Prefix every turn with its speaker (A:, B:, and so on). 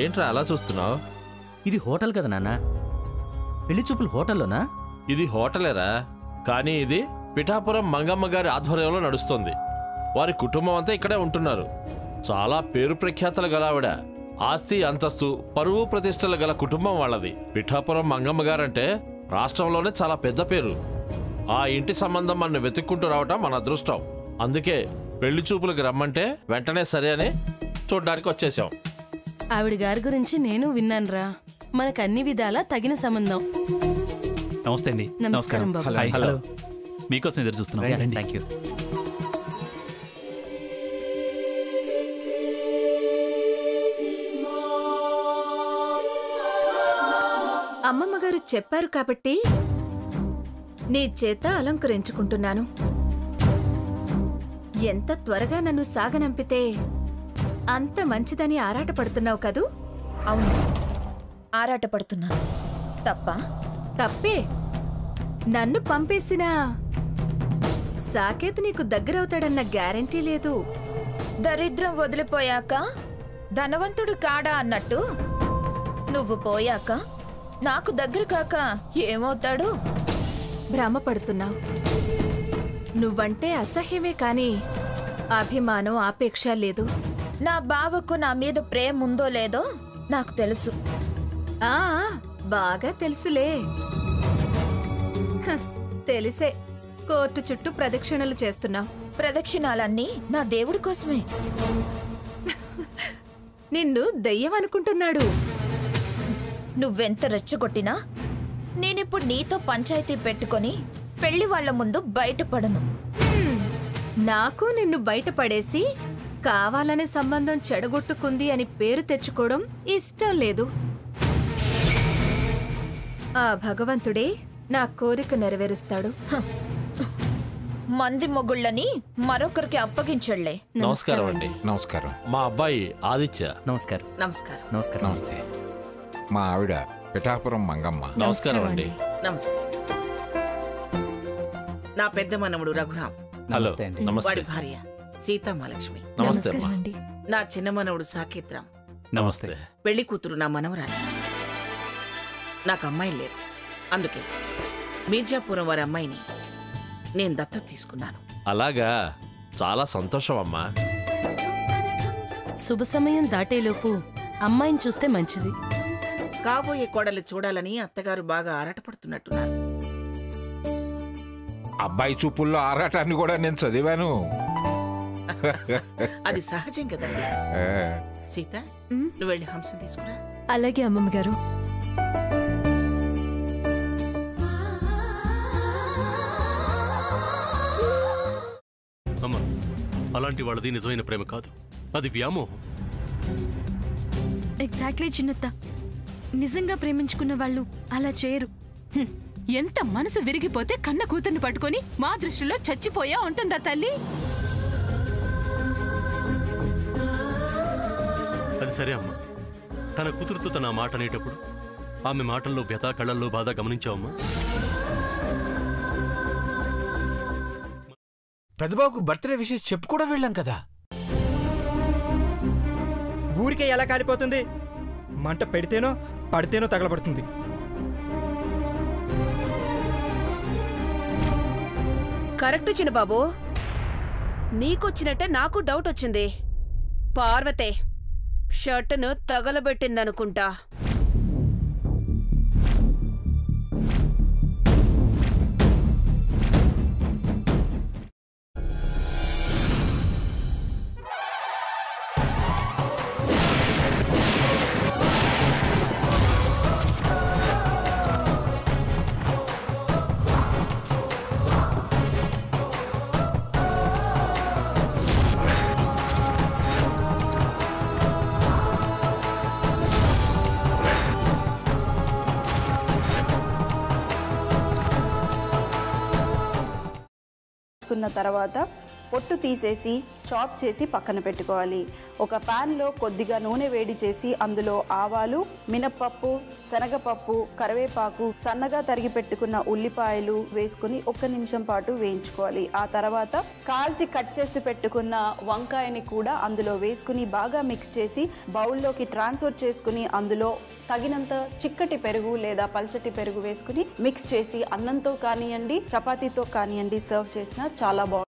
A: ఏంట్రా అలా చూస్తున్నావు?
B: ఇది హోటల్ కదా నాన్న? పెళ్లి చూపులు హోటల్లోనా?
A: ఇది హోటలేరా, కానీ ఇది పిఠాపురం మంగమ్మ గారి ఆధ్వర్యంలో నడుస్తుంది. వారి కుటుంబం అంతా ఇక్కడే ఉంటున్నారు. చాలా పేరు ప్రఖ్యాతలు గల ఆవిడ. ఆస్తి అంతస్తు పరువు ప్రతిష్టలు గల కుటుంబం వాళ్ళది. పిఠాపురం మంగమ్మ గారంటే రాష్ట్రంలోనే చాలా పెద్ద పేరు. ఆ ఇంటి సంబంధం మన వెతుక్కుంటూ రావటం మన అదృష్టం. అందుకే పెళ్లి చూపులకు రమ్మంటే వెంటనే సరే అని చూడ్డానికి వచ్చేసాం.
C: ఆవిడ గారి గురించి నేను విన్నానురా. మనకు అన్ని విధాలా తగిన సంబంధం.
D: నమస్తే అండి.
C: నమస్కారం బాబు.
D: హలో. మీకోసం ఎదురు చూస్తున్నాం.
B: Thank you.
E: అమ్మమ్మ గారు చెప్పారు కాబట్టి నీ చేత అలంకరించుకుంటున్నాను. ఎంత త్వరగా నన్ను సాగనంపితే అంత మంచిదని ఆరాటపడుతున్నావు కదూ?
F: అవును, ఆరాటపడుతున్నాను.
E: తప్పే. నన్ను పంపేసినా సాకేత్ నీకు దగ్గరవుతాడన్న గ్యారంటీ లేదు.
F: దరిద్రం వదిలిపోయాక ధనవంతుడు కాడా అన్నట్టు నువ్వు పోయాక నాకు దగ్గర కాక ఏమవుతాడు?
E: భ్రమపడుతున్నావు. నువ్వంటే అసహ్యమే కాని అభిమానం ఆపేక్ష లేదు.
F: నా బావకు నా మీద ప్రేమ ఉందో లేదో నాకు తెలుసు.
E: ఆ బాగా తెలుసులే. తెలిసే కోర్టు చుట్టూ ప్రదక్షిణలు చేస్తున్నావు.
F: ప్రదక్షిణాలన్నీ నా దేవుడి కోసమే.
E: నిన్ను దెయ్యం అనుకుంటున్నాడు.
F: నువ్వెంత రెచ్చగొట్టినా నేనిప్పుడు నీతో పంచాయతీ పెట్టుకొని పెళ్లి వాళ్ల ముందు బయటపడను.
E: నాకు నిన్ను బయటపడేసి కావాలనే సంబంధం చెడగొట్టుకుంది అని పేరు తెచ్చుకోవడం ఇష్టం లేదు. ఆ భగవంతుడే నా కోరిక నెరవేరుస్తాడు.
F: మంది మొగుళ్ళని మరొకరికి అప్పగించళ్లే.
A: నమస్కారం అండి.
G: నమస్కారం.
A: మా అబ్బాయి ఆదిత్య.
B: నమస్కారం.
H: నమస్కారం.
B: నమస్కారం.
G: నమస్తే. మా ఆవిడ పిఠాపురం మంగమ్మ.
A: నమస్కారం అండి.
H: నమస్తే. నా పెద్ద మనవడు రఘురాం.
A: హలో.
B: నమస్తే అండి.
A: నమస్తే.
H: వాడి భార్య సీతామహాలక్ష్మి.
A: నమస్తే అమ్మా.
H: నా చిన్న మనవడు సాకేత్రాం.
D: నమస్తే.
H: పెళ్లి కూతురు నా మనవరాలు. నాకు అమ్మాయి లేరు. అందుకే మీర్జాపురం వారి అమ్మాయిని నేను దత్తత తీసుకున్నాను.
A: అలాగా, చాలా సంతోషం అమ్మా.
C: శుభ సమయం దాటేలోపు అమ్మాయిని చూస్తే మంచిది.
H: కాబోయే కోడలు చూడాలని అత్తగారు బాగా ఆరాటపడుతున్నట్టున్నారు.
G: అబ్బాయి చూపుల్లో ఆరాటాన్ని కూడా నేను చదివాను.
H: అది సహజం కదండి. సీత, నువ్వు వెళ్ళి హంస తీసుకురా.
E: అలాగే అమ్మమ్మ గారు.
I: అమ్మా, అలాంటి వాళ్ళది నిజమైన ప్రేమ కాదు, అది వ్యామోహం.
J: ఎగ్జాక్ట్లీ చిన్నత్త. నిజంగా ప్రేమించుకున్న వాళ్ళు అలా చేయరు.
K: ఎంత మనసు విరిగిపోతే కన్న కూతుర్ని పట్టుకొని మా దృష్టిలో చచ్చిపోయా ఉంటుందా తల్లి?
I: అది సరే అమ్మా, తన కూతురుతో తన మాట అనేటప్పుడు ఆమె మాటల్లో వ్యథ, కళ్ళల్లో బాధ గమనించావమ్మా?
L: పెద్దబాబుకు బర్త్డే విషెస్ చెప్పు కూడా వెళ్ళాం కదా.
M: ఊరికే ఎలా కాలిపోతుంది? మంట పెడితేనో పడితేనో తగలబడుతుంది.
N: కరెక్ట్ చిన్నబాబు. నీకొచ్చినట్టే నాకు డౌట్ వచ్చింది. పార్వతే షర్టును తగలబెట్టిందనుకుంటా.
O: తర్వాత పొట్టు తీసేసి చాప్ చేసి పక్కన పెట్టుకోవాలి. ఒక ప్యాన్లో కొద్దిగా నూనె వేడి చేసి అందులో ఆవాలు, మినప్పప్పు, శనగపప్పు, కరివేపాకు, సన్నగా తరిగి పెట్టుకున్న ఉల్లిపాయలు వేసుకుని 1 నిమిషం పాటు వేయించుకోవాలి. ఆ తర్వాత కాల్చి కట్ చేసి పెట్టుకున్న వంకాయని కూడా అందులో వేసుకుని బాగా మిక్స్ చేసి బౌల్లోకి ట్రాన్స్ఫర్ చేసుకుని అందులో తగినంత చిక్కటి పెరుగు లేదా పల్చటి పెరుగు వేసుకుని మిక్స్ చేసి అన్నంతో కానివ్వండి, చపాతీతో కానివ్వండి సర్వ్ చేసినా చాలా బాగుంటుంది.